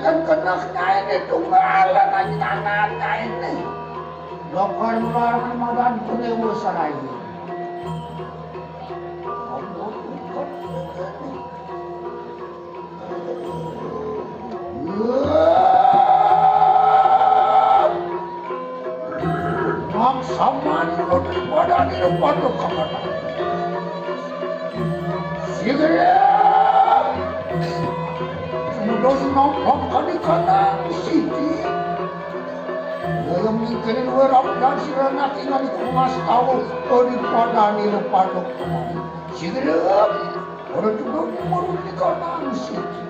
Kan kenaknya ini tunggalan aja tangannya ini. Lokal melarang madan kunewu sarayi. Maksaman lo daripada di depan lo kapan? Segera. Sudah nampak kali kanan sini. Yang mungkin werap dan sirana tinggal di kumas tahu daripada di depan lo kapan. Segera. Orang juga baru di kanan sini.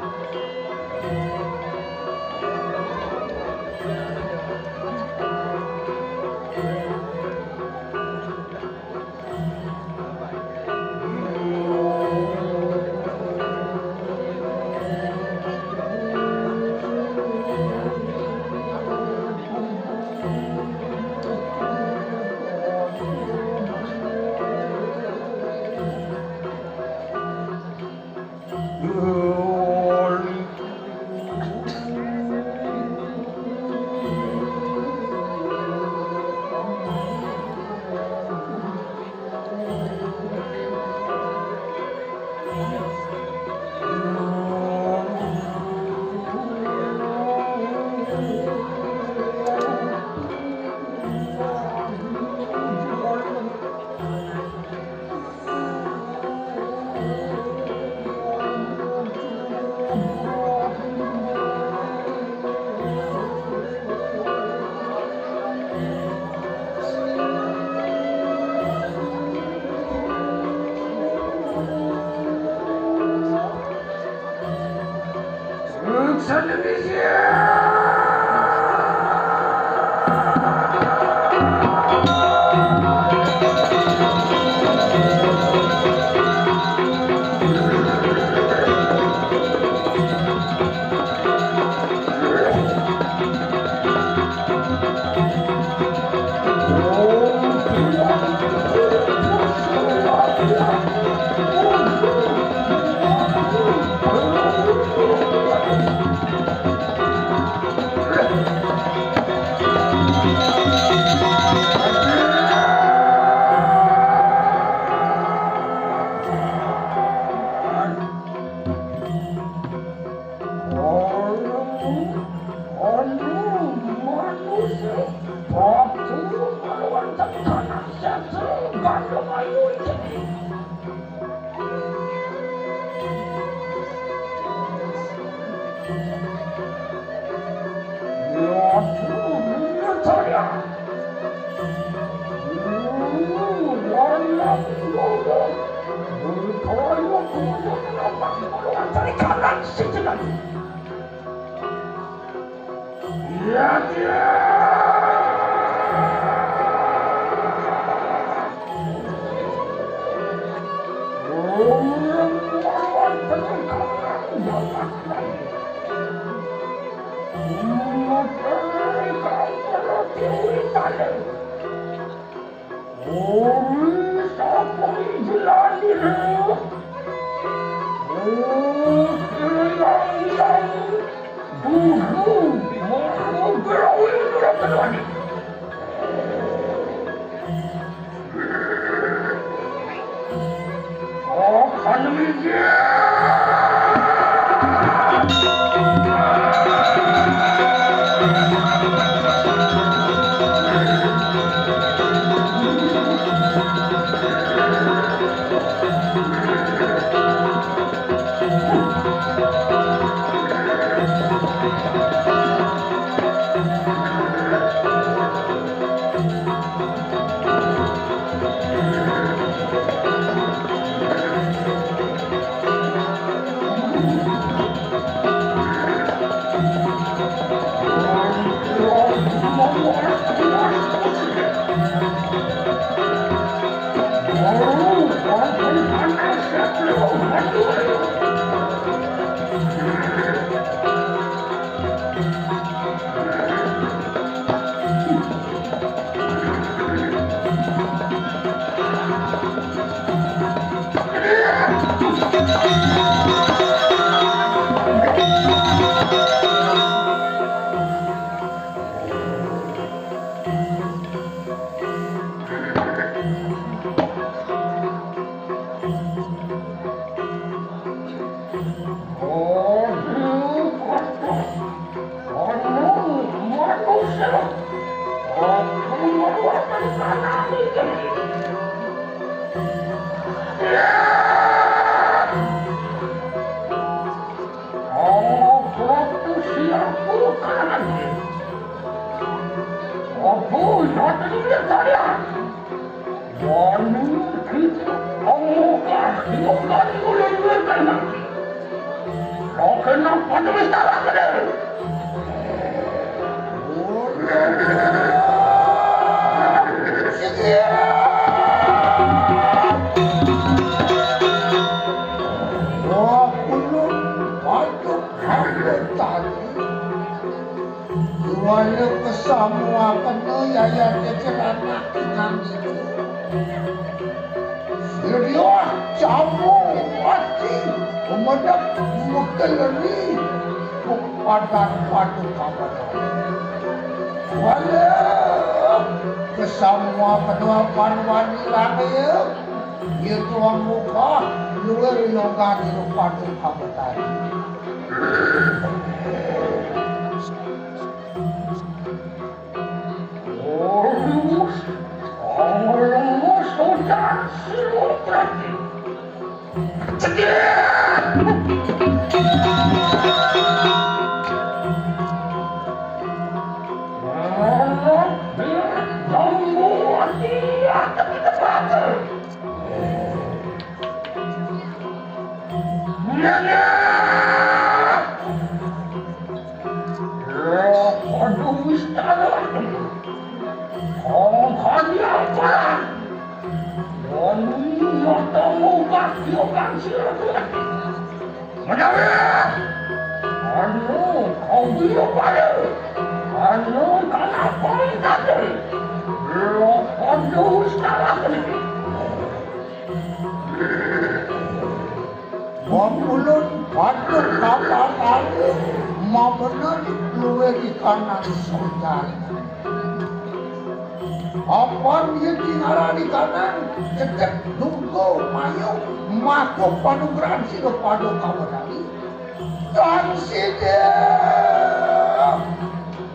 Panugrahan sino pado kawarani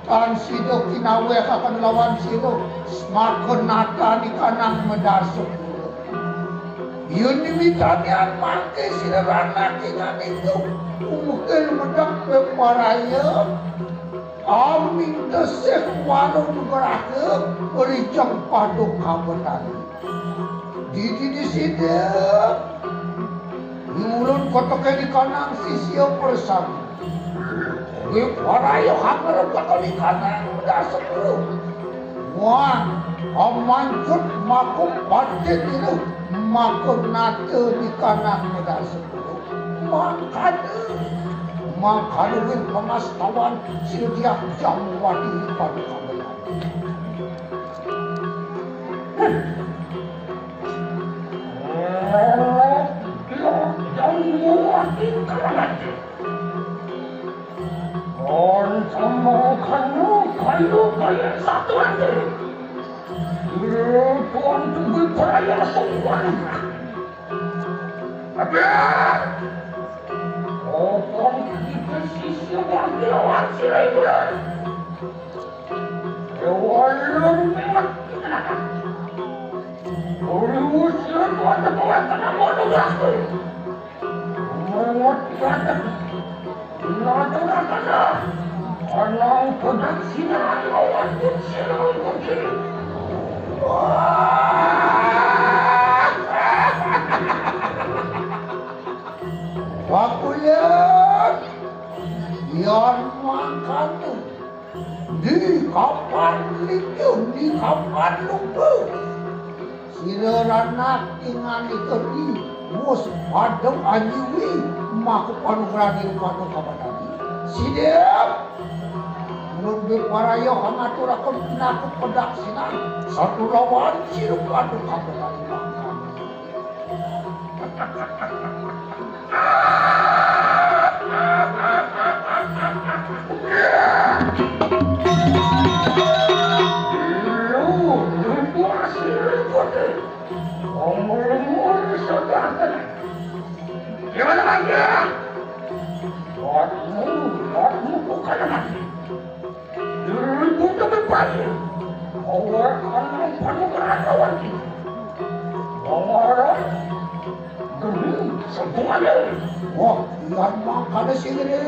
tan sino kinawe kakanlawan sino makonata ni kanang medasok yun nimitanian mangke sinarana kingan itu umukil medak peparaya amin desek warung berake bericang pado kawarani di sini Mulun kotoke di kanang sisio persam. Gue parayo hanger kotok di kanang medasek lu. Wah, amancut makum patit itu makum nate di kanang medasek lu. Makanya win pengastawan setiap jam wadi pada kamu. Kayu kaya satu aja. Tuan tunggu peraya semua. Apa? Tuan kita sisi ambil awak sirai bulan. Wayan memang. Urus tuan bawa tanah monografi. Menguatkan. Nada. Orang produksinya lawan sinar mungkin. Wakulian, yang makan di kapan itu di kapan lupa. Sireranak ingani keri mus padem anjiwi maku panugrahan irupanu kapadani. Sidep Nunduk warayo hangaturakan pinakut pedaksinan satu lawan sirup adu kapadani makan. Gimana lagi? Lordmu bukan lagi. Dirimu terbaik. Allah akan panugrahan lawan kita. Allah demi semuanya. Wah, yang makan si gede.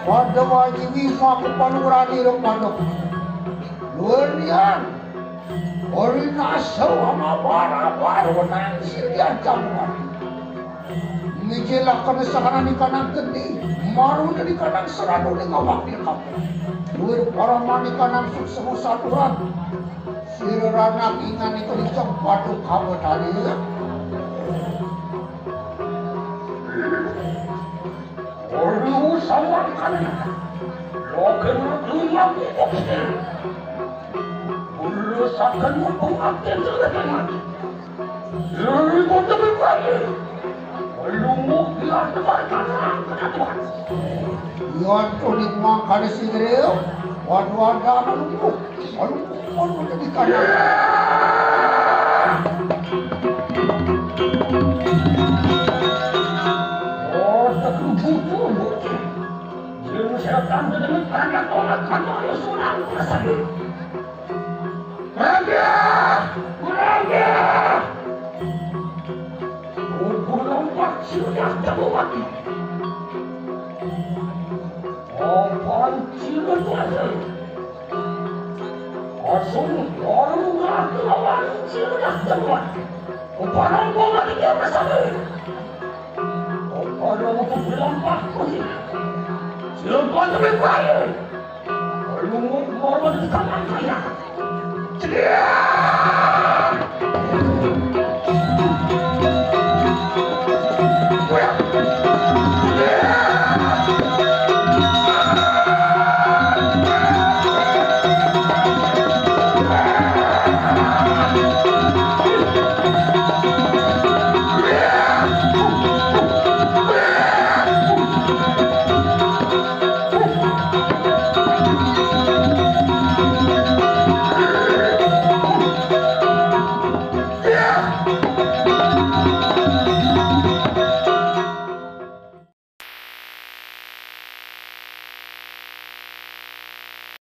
Pada wajibi maku panugrahan irupanu. Luanian ori nasau ama bara-bara wenang sirya jamuan. Mijilakan sakanan ikanang geni, maru dari kanang seradu ning awak ni kamu. Luir para mani kanang suksehu saturan. Sireranak ingan itu dicong padu kamu tadi. Olu sama kanan, loken dunia bukti. Ulu sakan mengaktif dengan dari kota berbagai. Olu muklah terbalik kenatuan. Yon tulik makan si gede, wadu-wada malu, malu jadi kanan. Setan dengan banyak orang kantor sunan tersebut. Raja! Raja! Kubur lompat sudah terbuati. Apaan cilut wajah? Asal orang lawan sudah terbuati. Kepada bola dia bersama. Kepada untuk lompat kuning. Lepas berbayar, lalu mau di kamar saya.